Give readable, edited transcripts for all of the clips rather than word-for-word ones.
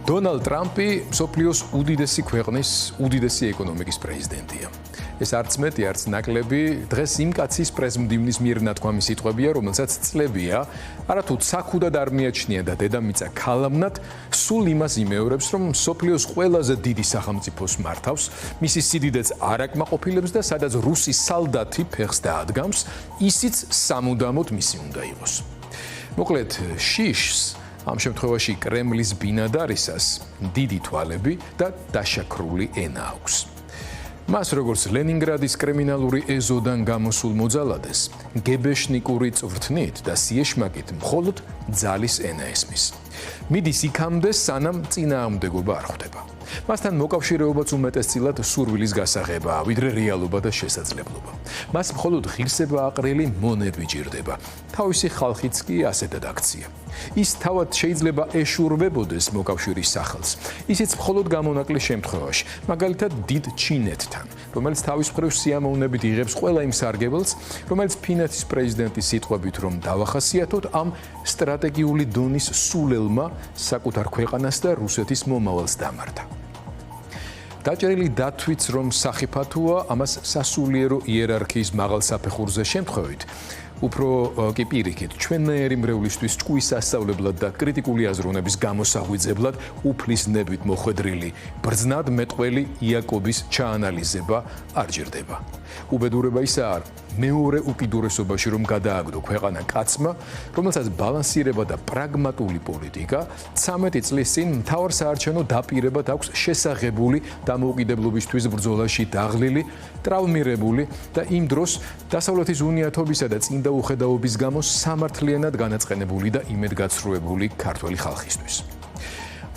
დონალდ ტრამპი მსოფლიოს უდიდესი ქვეყნის უდიდესი ეკონომიკის პრეზიდენტია. ეს არც მეტი, არც ნაკლები დღეს იმ კაცის პრეზიდენტის მიერ ნათქვამი სიტყვებია, რომელსაც წლებია, არათუ საქუდად არ მიაჩნია და დედამიწა ქალამნად სულ იმას იმეორებს, რომ მსოფლიოს ყველაზე დიდი სახელმწიფოს მართავს, მისი სიდიდეც არ აკმაყოფილებს და სადაც რუსი სალდათი ფეხს დაადგამს, ისიც სამუდამოდ მისი უნდა იყოს. მოკლედ, შიშს ამ შემთხვევაში კრემლის ბინადარისას დიდი თვალები და დაშაქრული ენა აქვს. მას როგორც ლენინგრადის კრიმინალური ეზოდან გამოსულ მოძალადეს, გებეშნიკური წვრთნით და სიეშმაკით მხოლოდ ძალის ენა ესმის. მიდის იქამდე, სანამ წინააღმდეგობა არ ხვდება. მასთან მოკავშირეობაც უმეტესწილად სურვილის გასაღებაა, ვიდრე რეალობა და შესაძლებლობა. მას მხოლოდ ღირსება აყრილი მონები ჭირდება. თავისი ხალხიც კი ასეთად აქცია. ის თავად შეიძლება ეშურვებოდეს მოკავშირის სახელს. ისიც მხოლოდ გამონაკლის შემთხვევაში, მაგალითად დიდ ჩინეთთან, რომელიც თავის მხრივ სიამოვნებით იღებს ყველა იმ სარგებელს, რომელიც ფინეთის პრეზიდენტის სიტყვებით რომ დავახასიათოთ ამ სტრატეგიული დონის სულელმა საკუთარ ქვეყანას და რუსეთის მომავალს დამართა. დაჭერილი დათვიც რომ სახიფათოა, ამას სასულიერო იერარქიის მაღალ საფეხურზე შემთხვევით, უფრო კი პირიქით, ჩვენნაირი მრევლისთვის ჭკუის სასწავლებლად და კრიტიკული აზროვნების გამოსაღვიძებლად უფლისნებით მოხვედრილი ბრძნად მეტყველი იაკობის ჩაანალიზება არ ჭირდება. უბედურება ისაა, მეორე უკიდურესობაში რომ გადააგდო ქვეყანა კაცმა, რომელსაც ბალანსირება და პრაგმატული პოლიტიკა 13 წლის წინ მთავარ საარჩევნო დაპირებად აქვს შესაღებული დამოუკიდებლობისთვის ბრძოლაში დაღლილი, ტრავმირებული და იმ დროს დასავლეთის უნიათობისა და წინდა უხედაობის გამო სამართლიანად განაწყენებული და იმედგაცრუებული ქართველი ხალხისთვის.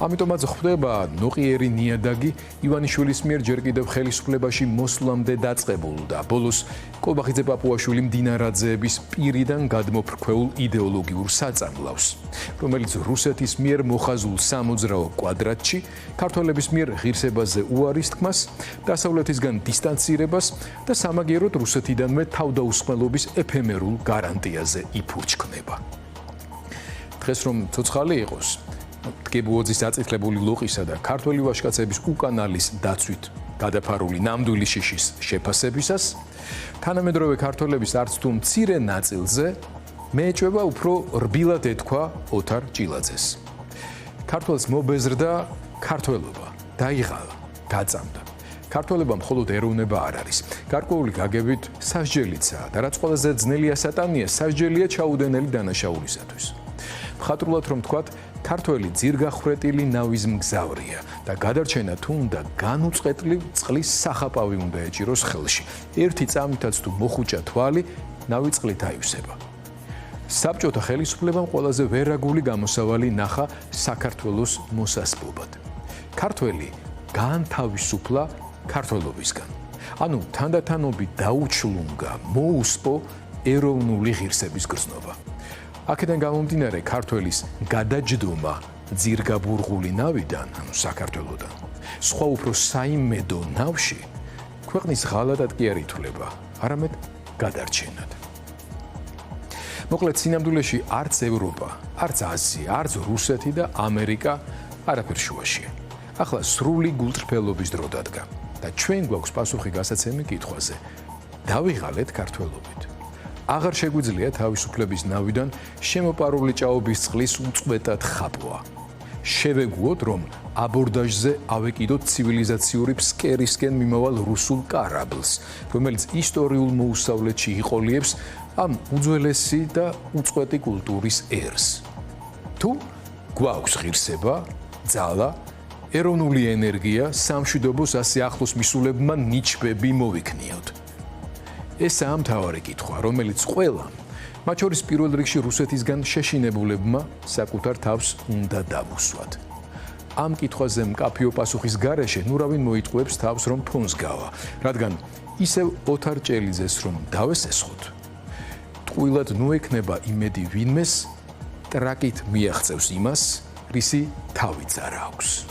ამიტომაც ხვდება ნოყიერი ნიადაგი ივანიშვილის მიერ ჯერ კიდევ ხელისუფლებაში მოსვლამდე დაწყებულ და ბოლოს კოლბახიძე პაპუაშვილი მდინარაძეების პირიდან გადმოფრქვეულ იდეოლოგიურ საწამლავს, რომელიც რუსეთის მიერ მოხაზულ სამოძრაო კვადრატში ქართველების მიერ ღირსებაზე უარის თქმას, დასავლეთისგან დისტანცირებას და სამაგიეროდ რუსეთიდანვე თავდაუსხმელობის ეფემერულ გარანტიაზე იფურჩქნება. დღეს რომ ცოცხალი იყოს, დგებუოძის აწითლებული ლოყისა და ქართველი ვაჟკაცების უკანალის დაცვით გადაფარული ნამდვილი შიშის შეფასებისას, თანამედროვე ქართველების არც თუ მცირე ნაწილზე მეეჭვება უფრო რბილად ეთქვა ოთარ ჭილაძეს. ქართველს მობეზრდა ქართველობა, დაიღალა, გაწამდა. ქართველობა მხოლოდ ეროვნება არ არის. გარკვეული გაგებით სასჯელიცაა და რაც ყველაზე ძნელია სატანია, სასჯელია ჩაუდენელი დანაშაულისათვის. მხატვრულად რომ თქვათ, ქართველი ძირგახვრეტილი ნავის მგზავრია და გადარჩენა თუ უნდა განუწყვეტლი წყლის სახაპავი უნდა ეჭიროს ხელში. ერთი წამითაც თუ მოხუჭა თვალი, ნავი წყლით აივსება. საბჭოთა ხელისუფლებამ ყველაზე ვერაგული გამოსავალი ნახა საქართველოს მოსასპობად. ქართველი გაანთავისუფლა ქართველობისგან. ანუ თანდათანობით დაუჩლუნგა, მოუსპო ეროვნული ღირსების გრძნობა. აქედან გამომდინარე ქართველის გადაჯდომა ძირგაბურღული ნავიდან, ანუ საქართველოდან, სხვა უფრო საიმედო ნავში ქვეყნის ღალატად კი არ ითვლება, არამედ გადარჩენად. მოკლედ სინამდვილეში არც ევროპა, არც აზია, არც რუსეთი და ამერიკა არაფერ შუაშია. ახლა სრული გულწრფელობის დრო დადგა და ჩვენ გვაქვს პასუხი გასაცემი კითხვაზე. დავიღალეთ ქართველობით. აღარ შეგვიძლია თავისუფლების ნავიდან შემოპარული ჭაობის წყლის უწყვეტად ხაპვა. შევეგუოთ, რომ აბორდაჟზე ავეკიდოთ ცივილიზაციური ფსკერისკენ მიმავალ რუსულ კარაბლს, რომელიც ისტორიულ მოუსწავლეთში იყოლიებს ამ უძველესი და უწყვეტი კულტურის ერს. თუ გვაქვს ღირსება, ძალა, ეროვნული ენერგია, სამშვიდობოს ასე ახლოს მისულებმა ნიჩბები მოვიქნიოთ. ესაა მთავარი კითხვა, რომელიც ყველამ, მათ შორის პირველ რიგში რუსეთისგან შეშინებულებმა საკუთარ თავს უნდა დავუსვათ. ამ კითხვაზე მკაფიო პასუხის გარეშე ნურავინ მოიტყუებს თავს, რომ ფონს გავა, რადგან ისევ ოთარ ჭელიძეს რომ დავესესხოთ, ტყუილად ნოექნება იმედი ვინმეს ტრაკით მიაღწევს იმას, რისი თავიც არ აქვს.